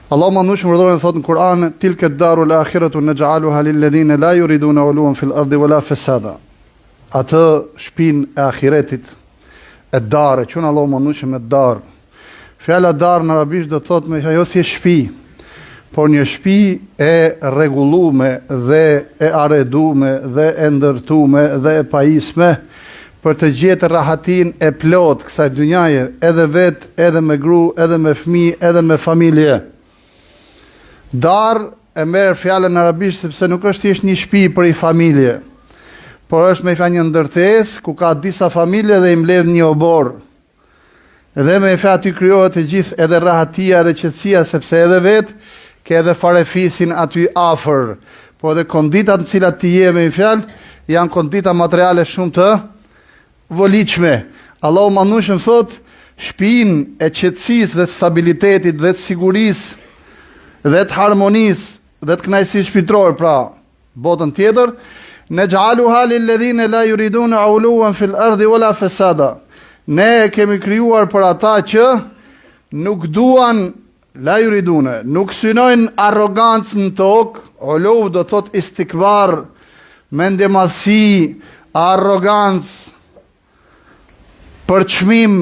Allah më nushë më rëdhërën thotë në Kur'an, tilke daru l-akhiratu në gjaaluha lilledhine la yuriduna uluan fil ardi wala fesada. Atë shpin e akhiretit, e darë, që në Allah më nushë me darë. Fjala darë në arabisht do të thotë me jo si shpi, por një shpi e rregullume dhe e arredume dhe e ndërtume dhe e pajisme për të gjetë rahatin e plot kësaj dynjaje, edhe vetë, edhe me gru, edhe me fëmijë, edhe me familje. Dar e merr fjalën në arabisht sepse nuk është thjesht një shtëpi për i familje, por është me një ndërtesë ku ka disa familje dhe i mbledh një obor. Edhe me fjalë aty krijohet e gjithë edhe rahatia dhe qetësia, sepse edhe vetë ke edhe farefisin aty afër, po edhe konditat në cilat ti je me fjalë janë kondita materiale shumë të voliqme. Allahu manushëm thot, shtëpinë e qetësisë dhe të stabilitetit dhe të sigurisë dhe të harmonisë dhe të kënaqësisë shpirtërore, pra botën tjetër, naj'aluha lilladhina la yuriduna uluwan fil ardi wala fasada. Ne kemi krijuar për ata që nuk duan, la yuriduna, nuk synojnë arrogancën në tokë. Uluv do thot istikbar, mendjemadhsi, arrogancë, përçmim,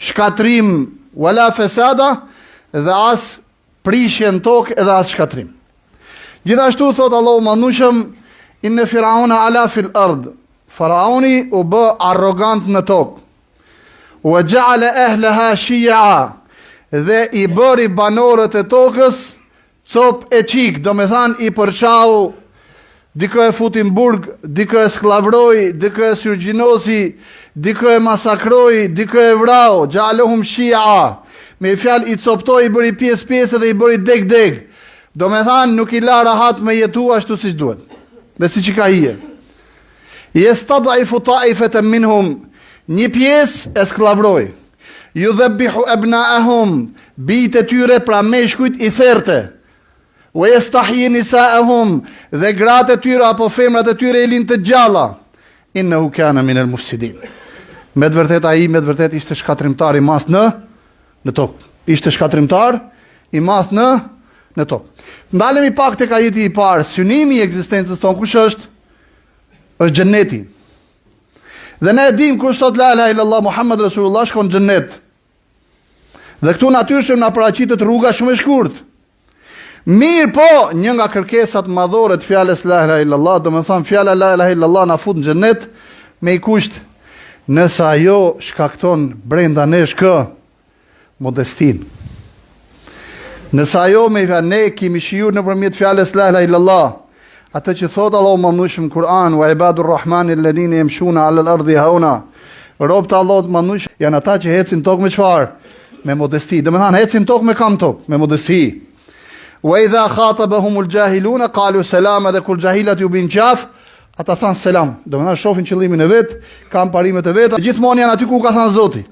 shkatrim, wala fasada, dhe as prishje në tokë edhe as shkatrim. Gjithashtu thot Allahu manushëm, inne Firauna ala fil ard. Faraoni u bë arrogant në tokë. Wa ja'ala ahlaha shi'a, dhe i bëri banorët e tokës cop e qik, do me than i përçau, dikë e futi në burg, dikë e sklavroi, dikë e surgjinosi, dikë e masakroi, dikë e vrau, ja'alahum shi'a. Me fjalë i coptoi, i bëri pjesë dhe i bëri deg. Do me than nuk i la rahat me jetu ashtu siç duhet. Dhe siç ka hije. Yastad'ifu ta'ifatan minhum, një pjesë e sklavroi. Yudhabbihu abna'ahum, bijtë e tyre pra meshkujt i therte. Wa yastahyi nisa'ahum, dhe gratë e tyre apo femrat e tyre i linë të gjalla. Innahu kana min al-mufsidin. Me të vërtet ai me të vërtet ishte shkatrimtar i madh në tokë. Ishte shkatrimtar i madh në tokë. Ndalemi pak tek ajeti i parë. Synimi i ekzistencës tonë kush është? Është xheneti. Dhe ne e dim kush thot la ilaha illallah Muhammed Rasulullah shkon në xhennet. Dhe këtu natyrisht na paraqitet rruga shumë e shkurtë. Mirë po, një nga kërkesat madhore të fjalës la ilaha illallah, do të thonë fjala la ilaha illallah na fut në xhennet me i kusht nëse ajo shkakton brenda nesh modestin. Nëse ajo ne kemi shijuar nëpërmjet fjalës la ilaha illallah, atë që thot Allahu manushëm në Kur'an, wa ibadur rahmani alladhina yamshuna 'ala al-ardi hauna. Robët e Allahut manush janë ata që ecin tokë me çfarë? Me modesti. Do të thonë ecin tokë me kam tokë, me modesti. Wa idha khatabahum al-jahiluna qalu salama, dhe kur jahilat ju bin qaf, ata thanë selam. Do të thonë shohin qëllimin e vet, kanë parimet e veta, gjithmonë janë aty ku ka thënë Zoti.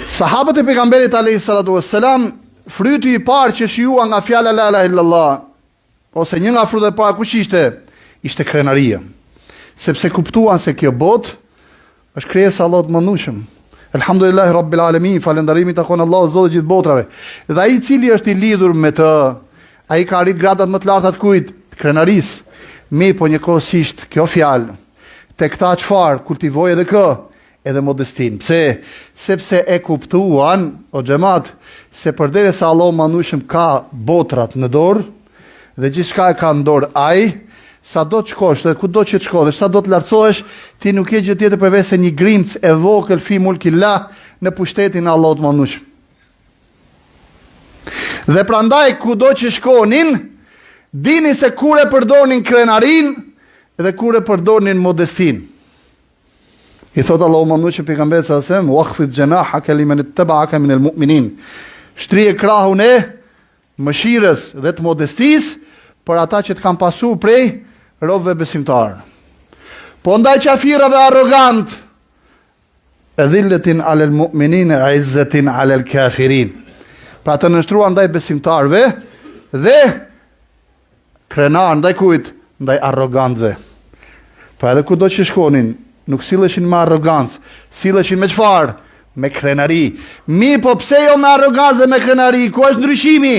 Sahabët e pejgamberit alayhis salatu wassalam, fryti i parë që shijuan nga fjala la ilaha illallah, ose një nga frutet e para kush ishte? Ishte krenaria. Sepse kuptuan se kjo botë është krijesa e Allahut mëndueshëm. Elhamdulillahi rabbil alamin, falënderimi takon Allahut Zotit gjithë botrave. Dhe ai i cili është i lidhur me të, ai ka arrit gradat më të larta të kujt? Krenarisë. Me po njëkohësisht kjo fjalë tek ta çfarë kultivoi edhe kë? Edhe modestin. Pse? Sepse e kuptuan, o xhamat, se përderisa Allahu mëndueshëm ka botrat në dorë dhe gjithçka e ka në dorë ai, sa do të shkosh dhe kudo që të shkosh, sa do të lartësohesh, ti nuk je gjë tjetër përveç se një grimc e vogël fi mulkillah në pushtetin e Allahut mëndueshëm. Dhe prandaj kudo që shkonin, dini se kur e përdornin krenarin dhe kur e përdornin modestin. I thot Allahu mëndueshëm pejgamberit sa sem, waqfid janahaka liman ittaba'aka min al-mu'minin. Shtrije krahun e mëshirës dhe të modestisë për ata që të kanë pasur prej robëve besimtarë. Po ndaj qafirave arrogant, edhilletin alel mu'minin e izzetin alel kafirin. Pra të nështruar ndaj besimtarëve dhe krenar ndaj kujt? Ndaj arrogantëve. Pra edhe kudo që shkonin, nuk silleshin me arrogancë, silleshin me çfarë? me krenari. Mi po pse jo me arrogancë dhe me krenari? Ku është ndryshimi?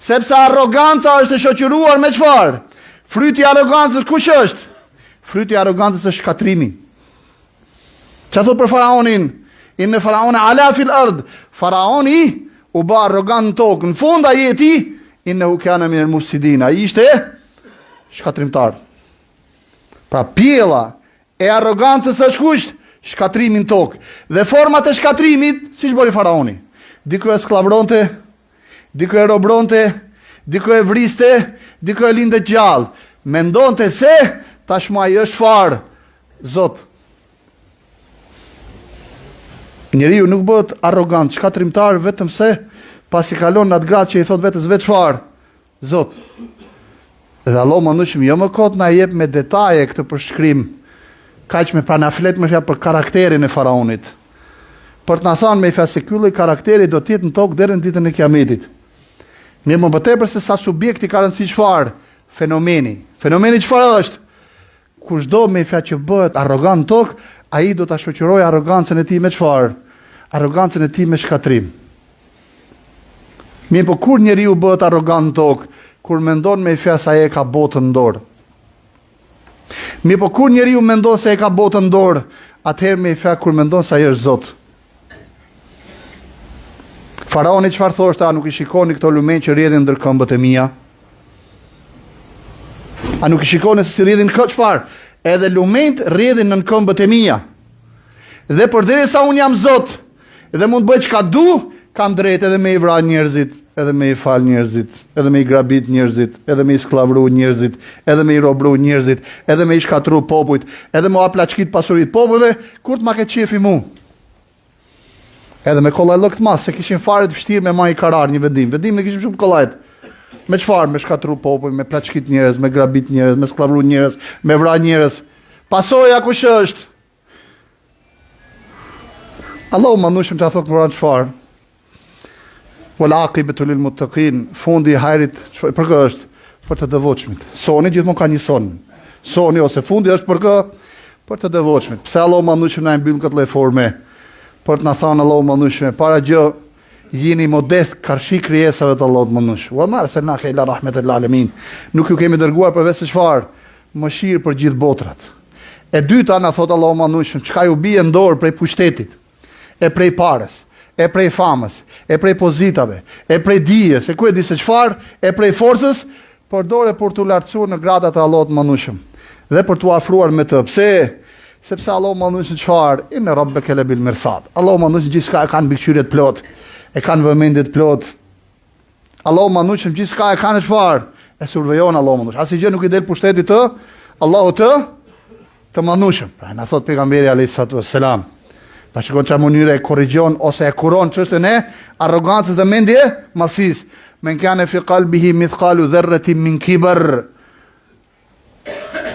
Sepse arroganca është e shoqëruar me çfarë? Fryti i arrogancës kush është? Fryti i arrogancës është shkatrimi. Çfarë thot për faraonin? Inna faraona ala fil ard. Faraoni u bë arrogant në tokë. Në fund ai e tij, innahu kana min al-mufsidin. Ai ishte shkatrimtar. Pra pjella e arrogancës është kush? Shkatrimi në tokë. Dhe format e shkatrimit, siç bëri faraoni. Diku e sklavronte, diku e robronte, diku e vriste, diku e linde gjallë. Mendonte se tashmë ai është far Zot. Njeriu nuk bëhet arrogant, shkatrimtar vetëm se pasi kalon në atë gradë që i thot vetes vetë far Zot. Dhe Allah më nëshëm, jo më kot na jep me detaje këtë përshkrim, kaq me pra na flet më fjalë për karakterin e faraonit. Për të na thënë me fjalë se ky lloj karakteri do të jetë në tokë deri në ditën e Kiametit. Më tepër se sa subjekti ka rëndësi çfarë? Fenomeni. Fenomeni çfarë është? Kushdo me fjalë që bëhet arrogant në tokë, ai do ta shoqërojë arrogancën e tij me çfarë? Arrogancën e tij me shkatrim. Mirë, po kur njeriu bëhet arrogant në tokë? Kur mendon me fjalë se ai e ka botën në dorë. Mirë, po kur njeriu mendon se e ka botën në dorë, atëherë me fjalë kur mendon se ai është Zot. Faraoni çfarë thoshte? A nuk i shikoni këto lumen që rrjedhin ndër këmbët e mia? A nuk i shikoni se si rrjedhin çfarë? Edhe lumenjt rrjedhin nën këmbët e mia. Dhe përderisa un jam Zot dhe mund bëj çka du, kam drejtë edhe me i vrarë njerëzit, edhe me i fal njerëzit, edhe me i grabit njerëzit, edhe me i sklavru njerëzit, edhe me i robru njerëzit, edhe me i shkatru popujt, edhe me aplaçkit pasurit popujve, kur të ma ke qefi mu. Edhe me kollaj të mas, se kishin fare të vështirë me ma i karar një vendim. Vendim ne kishim shumë kollajt. Me çfarë? Me shkatru popull, me plaçkit njerëz, me grabit njerëz, me sklavru njerëz, me vra njerëz. Pasoja kush është? Allahu manushim të thot Kur'an çfarë? Wal aqibatu lil muttaqin. Fundi i hajrit për kë është? Për të devotshmit. Soni gjithmonë ka një son. Soni ose fundi është për kë? Për të devotshmit. Pse Allahu manushim na mbyll këtë lloj forme? Për të na thënë Allahu manushim, para gjë jeni modest karshi krijesave të Allahut manush. Wa ma arsalnaka ila rahmetal alamin. Nuk ju kemi dërguar përveç se çfarë? Mëshirë për gjithë botrat. E dyta na thot Allahu manushim, çka ju bie në dorë prej pushtetit, e prej parës, e prej famës, e prej pozitave, e prej dijes, e ku e di se çfarë, e prej forcës, përdore për t'u lartësuar në gradat e Allahut manushëm dhe për t'u afruar me të. Pse? Sepse Allahu manushëm çfarë? Inna rabbaka labil mirsad. Allahu manushëm gjithçka e kanë mbikëqyrje të plot, e kanë vëmendje të plot. Allahu manushëm gjithçka e kanë çfarë? E survejon Allahu manushëm. Asgjë nuk i del pushtetit të Allahu të manushëm. Pra na thot pejgamberi alayhis salam. Pa shikon çfarë mënyre e korrigjon ose e kuron çështën e arrogancës dhe mendje masis. Men kana fi qalbihi mithqalu dharratin min kibr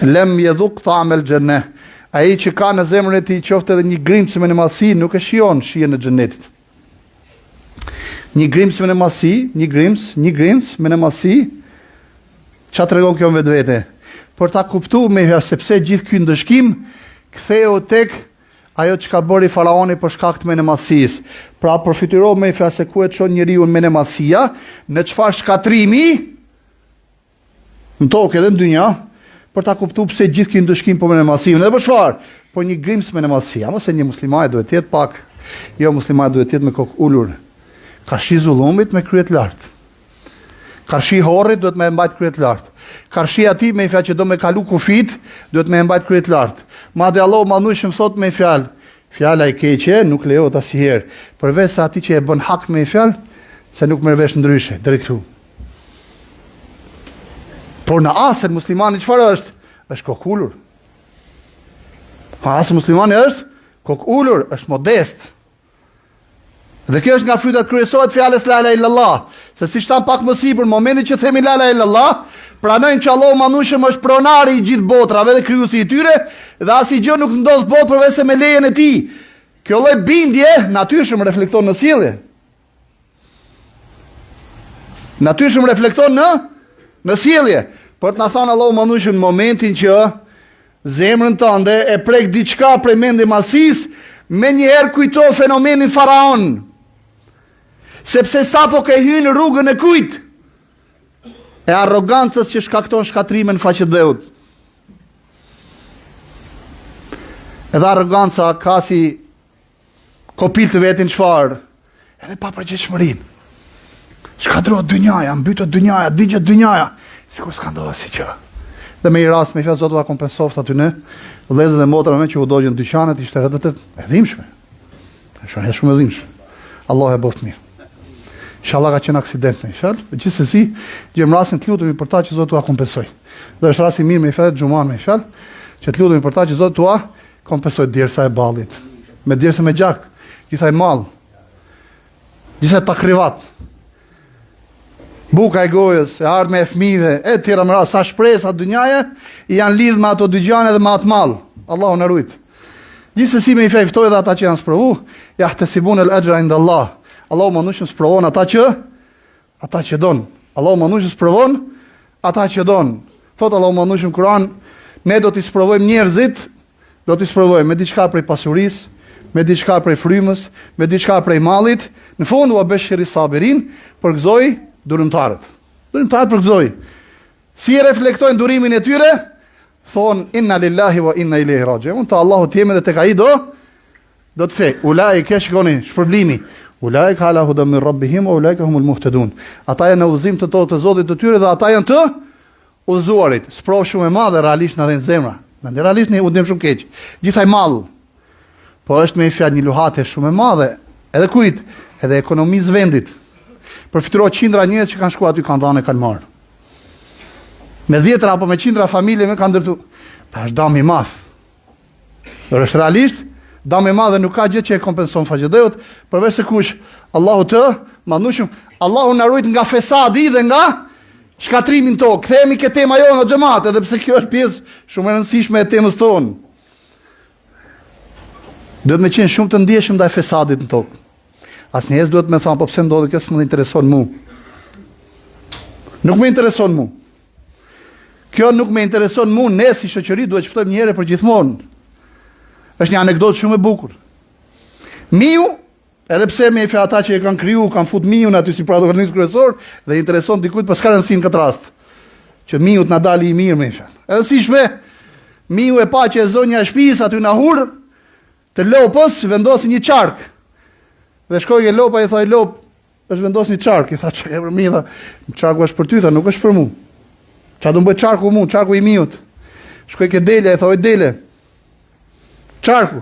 lam yadhuq ta'am al-jannah. Ai që ka në zemrën e tij qoftë edhe një grimcë me mallësi, nuk e shijon shijen e xhenetit. Një grimcë me mallësi, një grimcë me mallësi. Çfarë tregon kjo në vetvete? Për ta kuptuar me sepse gjithë ky ndëshkim ktheu tek ajo që ka bëri faraoni për shkak të menemallësisë. Pra përfituro me fjalë se ku e çon njeriu në menemallësia, në çfarë shkatrimi në tokë edhe në dynja, për ta kuptuar pse gjithë ky ndëshkim po menemallësinë. Dhe për çfarë? Po një grimës menemallësia, mos e një musliman duhet të jetë pak, jo musliman duhet të jetë me kokë ulur. Karshi zullumit me kryet lart. Karshi horrit duhet me mbajt kryet lart. Karshi atij me fjalë që do me kalu kufit, duhet me mbajt kryet lart. Madje Allahu manushim thot me fjalë, fjala e keqe nuk lejohet asnjëherë, përveç se atij që e bën hak me fjalë, se nuk merr vesh ndryshe, deri këtu. Por në asën muslimani çfarë është? Është kokulur. Asë muslimani është kokulur, është modest. Dhe kjo është nga frytat kryesore të fjalës la ilaha illallah. Se si shtam pak më sipër, në momentin që themi la ilaha illallah, pranojmë që Allahu manushëm është pronari i gjithë botrave dhe krijuesi i tyre, dhe asgjë nuk ndodh botë përveç se me lejen e tij. Kjo lloj bindje natyrshëm reflekton në sjellje. Natyrshëm reflekton në sjellje. Për të na thënë Allahu manushëm në momentin që zemrën tënde e prek diçka prej mendje masis, me njëherë kujto fenomenin faraon, sepse sa po ke hynë rrugën e kujt, e arrogancës që shkakton shkatrimin faqet dheut. Edhe arroganca ka si kopil të vetin qfarë, edhe pa përgjithshmërinë. Shkatrohet dynjaja, mbytet dynjaja, digjet dynjaja, sikur s'ka ndodhur si që. Dhe me i rast me fjalë Zotu va kompensoft aty ne, vëllezërit dhe motra me që u dogjën dyqanet, ishte vetë e dhimbshme. Është shumë e dhimbshme. Allah e boft mirë. Inshallah ka qenë aksident me fjalë, gjithsesi gjem rastin të lutemi për ta që Zoti ua kompensoj. Dhe është rasti mirë me fjalë xhuman me fjalë, që të lutemi për ta që Zoti ua kompensoj djersa e ballit, me djersa me gjak, gjithaj mall, gjithaj takrivat, buka e gojës, e ardhme e fëmijëve, e tjera më radhë, sa shpresa dynjaje, janë lidhë me ato dy gjane dhe me atë mall. Allahu na ruaj. Gjithsesi me i feftoj dhe ata që janë sprovu, yahtesibun al-ajra inda Allah. Allahu manushëm sprovon ata që don. Allahu manushëm sprovon ata që don. Thot Allahu manushëm Kur'an, ne do t'i sprovojmë njerëzit, do t'i sprovojmë me diçka prej pasurisë, me diçka prej frymës, me diçka prej mallit. Në fund u bashiri sabirin, përgëzoi durimtarët. Durimtarët përgëzoi. Si e reflektojnë durimin e tyre? Thon inna lillahi wa inna ilaihi raji'un. Ta Allahu t'jemi dhe tek ai do të thej. Ulai ke shkoni shpërblimi. Ulai ka ala hudan min rabbihim wa ulai humul muhtadun. Ata janë në udhëzim të të Zotit të tyre dhe ata janë të udhëzuarit. Sprov shumë e madhe realisht na dhën zemra. Na dhe realisht ne u dim shumë keq. Gjithaj mall. Po është me një fjalë një luhate shumë e madhe. Edhe kujt? Edhe ekonomisë vendit. Përfituar qindra njerëz që kanë shkuar aty kanë dhënë kanë marrë. Me dhjetra apo me qindra familje me kanë ndërtu. Pa është dam i madh. Por është realisht dam i madh dhe nuk ka gjë që e kompenson faqedeut, përveç se kush Allahu të mandushëm, Allahu na ruaj nga fesadi dhe nga shkatrimi në tokë. Kthehemi ke tema jonë o xhamat, edhe pse kjo është pjesë shumë e rëndësishme e temës tonë. Duhet me qenë shumë të ndjeshëm ndaj fesadit në tokë. Asnjëherë duhet me thonë, po pse ndodhi kjo, s'më intereson mu. Nuk më intereson mu. Kjo nuk më intereson mu, ne si shoqëri duhet të shpëtojmë një herë për gjithmonë. Është një anekdotë shumë e bukur. Miu, edhe pse me fjalë ata që e kanë kriju, kanë fut miun aty si protagonist kryesor dhe intereson dikujt, po s'ka rëndësi në këtë rast. Që miu të na dali i mirë me fjalë. Edhe si shme, miu e pa që e zonja e shtëpisë aty na hur, të lopës vendosi një çark. Dhe shkoi ke lopa i thoi lop, është vendos një çark, i tha çe për mi, tha, çarku është për ty, tha, nuk është për mua. Çfarë do bëj çarku mu, çarku i miut. Shkoi ke dele, i thoi dele. Çarku.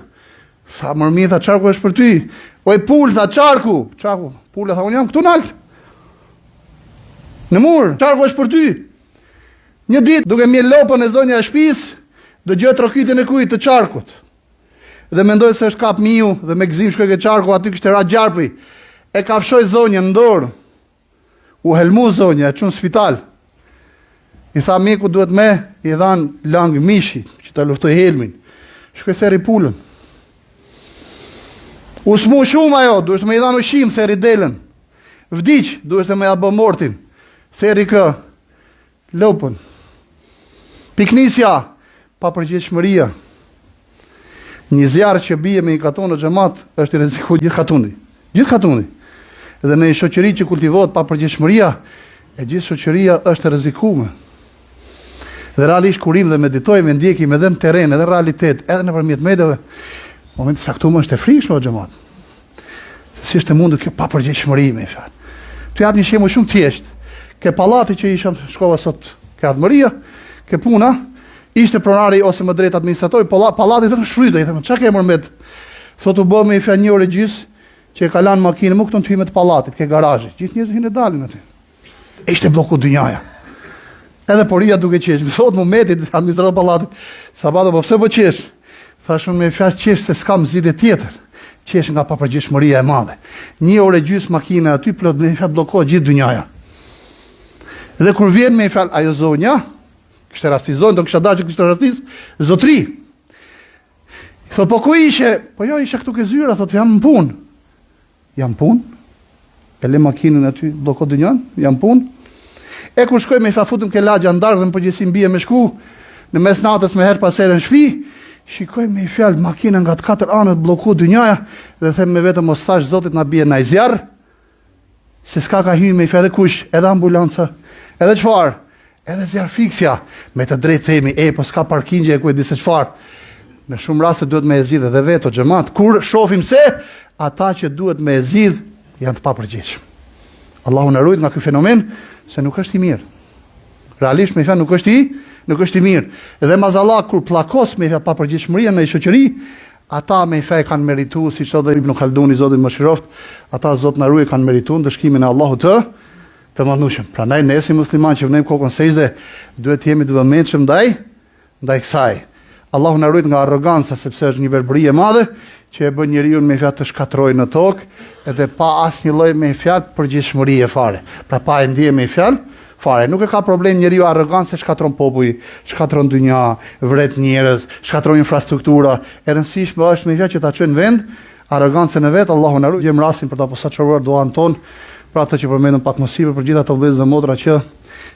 Sa mërmi, tha, çarku është për ty. Oj pul, tha, çarku. Çarku. Pula tha, unë jam këtu nalt. Në mur, çarku është për ty. Një ditë, duke mjell lopën e zonja e shtëpisë, dëgjoi trokitin e kujt të çarkut. Dhe mendoj se është kap miu dhe me gëzim shkoi ke çarku aty kishte ra gjarpri. E kafshoi zonjën në dorë. U helmu zonja, e çon në spital. I tha miku duhet me, i dhan lang mishi që ta luftoj helmin. Shkoi theri pulën. U smu shumë ajo, duhet me i dhan ushqim, theri delën. Vdiq, duhet me ja bë mortin. Theri kë lopën. Piknisja, pa përgjithshmëria. Një zjarr që bie me një katon në xhamat është i rrezikuar gjithë katundi. Gjithë katundi. Dhe në një shoqëri që kultivohet pa përgjithshmëria, e gjithë shoqëria është e rrezikuar. Dhe realisht kurim dhe meditojmë, ndjekim edhe në terren, edhe në realitet, edhe nëpërmjet mediave, momenti saktuar është e frikshme o xhamat. Si është e mundur kjo pa përgjithshmëri me fjalë. Tu jap një shembull shumë thjesht. Ke pallati që ishëm shkova sot ke ardhmëria, ke puna, ishte pronari ose më drejt administratori, pallati vetëm shfrytej, i them, çka ke mërmet? Thotë u bë me një orë gjys që e ka lanë makinën më këtu në hyjme të pallatit, ke garazhi. Gjithë njerëzit hinë dalin aty. Ishte bloku dynjaja. Edhe poria duke qesh, më thot Muhamedi administrator pallatit, sabato po pse po qesh? Thash me fjalë qesh se s'kam zgjidhje tjetër. Qesh nga papërgjithshmëria e madhe. Një orë gjys makina aty plot me fjalë bllokohet gjithë dynjaja. Dhe kur vjen me fjalë ajo zonja, kishte rastizon, do kisha dashur që kishte rastis, zotri. Thot po ku ishe? Po jo isha këtu ke zyra, thot jam në punë. Jam punë? E le makinën aty, bllokohet dynjan, jam punë. E kur shkoj me i futëm ke lagja ndarë dhe në përgjithësi bie me shku, në mes natës me herë pas herë në shtëpi, shikoj me fjalë makina nga të katër anët blloku dynjaja dhe them me vetëm mos thash Zotit na bie na zjarr, se s'ka ka hyrë me fjalë kush, edhe ambulanca, edhe çfarë, edhe zjarr fiksja, me të drejtë themi, po s'ka parkingje ku e di se çfarë. Në shumë raste duhet me e zgjidh edhe vetë o xhamat, kur shohim se ata që duhet me e zgjidh janë të papërgjithshëm. Allahu na ruaj nga ky fenomen, se nuk është i mirë. Realisht me fjalë nuk është i mirë. Dhe mazallah kur pllakos me fjalë papërgjithshmëria në shoqëri, ata me fjalë kanë merituar, siç thotë Ibn Khalduni, Zoti më shiroft, ata Zot na ruaj kanë merituar dëshkimin e Allahut të mëndshëm. Prandaj ne si muslimanë që vënojmë kokën sejdë, duhet të jemi të vëmendshëm ndaj kësaj. Allahu na ruaj nga arroganca, sepse është një verbëri e madhe që e bën njeriu me fjalë të shkatrojë në tokë, edhe pa asnjë lloj me fjalë përgjithshmërie fare. Pra pa e ndje me fjalë fare. Nuk e ka problem njeriu arrogancë, shkatron popull, shkatron dynja, vret njerëz, shkatron infrastruktura. E rëndësishme është me fjalë që ta çojnë vend arrogancën e vet. Allahu na ruaj. Jem rastin për ta posaçëruar duan ton, për atë që përmendëm pak më sipër, për gjithë ato vëllezër dhe motra që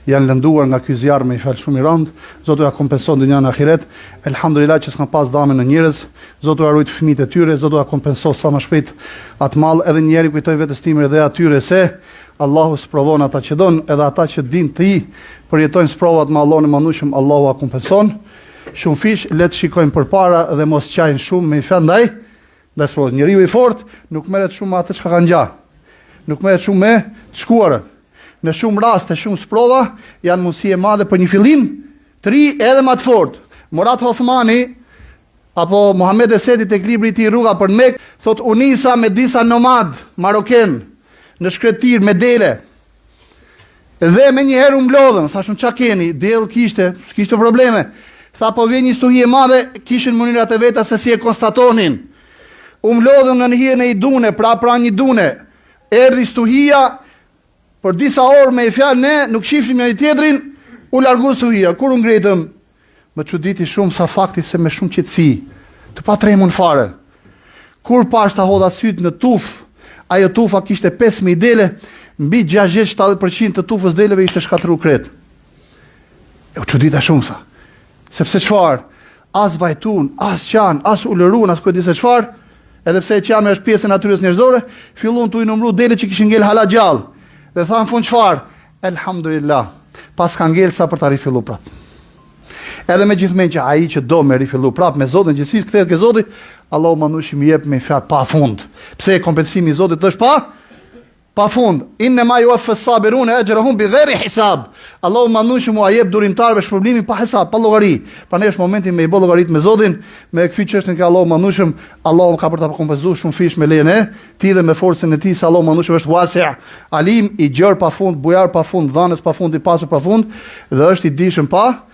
janë lënduar nga ky zjarr me fjalë shumë i rënd. Zoti ja kompenson dynjan e ahiret. Elhamdulillah që s'kan pas dame në njerëz. Zoti ja ruaj fëmijët e tyre, Zoti ja kompenson sa më shpejt atë mall. Edhe një herë kujtoj vetes time edhe atyre se Allahu sprovon ata që don, edhe ata që din të përjetojnë sprovat me Allahun e Madhëshëm, Allahu ja kompenson. Shumë fish, le të shikojmë përpara dhe mos qajnë shumë me fjalë ndaj sprovat. Njeriu i fortë nuk merret shumë me atë çka ka ngjarë. Nuk merret shumë me të shkuarën. Në shumë raste, shumë sprova janë mundësi e madhe për një fillim të ri edhe më të fortë. Murat Hothmani apo Muhammed Esedi tek libri i tij Rruga për Mekë thot unisa me disa nomad maroken në shkretir me dele. Dhe me një herë u mblodhën, thashun ç'a keni? Dell kishte probleme. Tha po vjen një stuhi e madhe, kishin mënyrat e veta se si e konstatonin. U mblodhën në hijen e një dune, pra një dune. Erdhi stuhia. Për disa orë me fjalë ne nuk shifshim njëri tjetrin, u largu stuhia. Kur u ngritëm, më çuditi shumë sa fakti se me shumë qetësi, të patremun fare. Kur pash ta hodha syt në tufë, ajo tufa kishte 5000 dele, mbi 60-70% të tufës deleve ishte shkatruar krejt. E u çudita shumë sa. Sepse çfarë? As vajtun, as qan, as ulërun, as kujt di se çfarë, edhe pse qami është pjesë e natyrës njerëzore, filluan të i numëru dele që kishin ngel hala gjallë. Dhe thanë fund çfarë? Elhamdulillah, pas ka ngel sa për ta rifilluar prap. Edhe me gjithmonë që ai që do me rifillu prap me Zotin, gjithsesi kthehet ke Zoti, Allahu mandushi më jep me fjalë pa fund. Pse kompensimi i Zotit është pa fund. Inna ma yuwaffa as-sabiruna ajrahum bighayri hisab. Allahu mandushi mua jep durimtarëve shpërblimin pa hesab, pa llogari. Prandaj është momenti me i bë llogarit me Zotin, me kthy çështën ke Allahu mandushëm, Allahu ka për ta kompenzuar shumë fish me lejen e tij dhe me forcën e tij, se Allahu mandushëm është wasi' alim, i gjerë pa fund, bujar pa fund, dhanës pa fund, i pasur pa fund dhe është i dijshëm pa fund.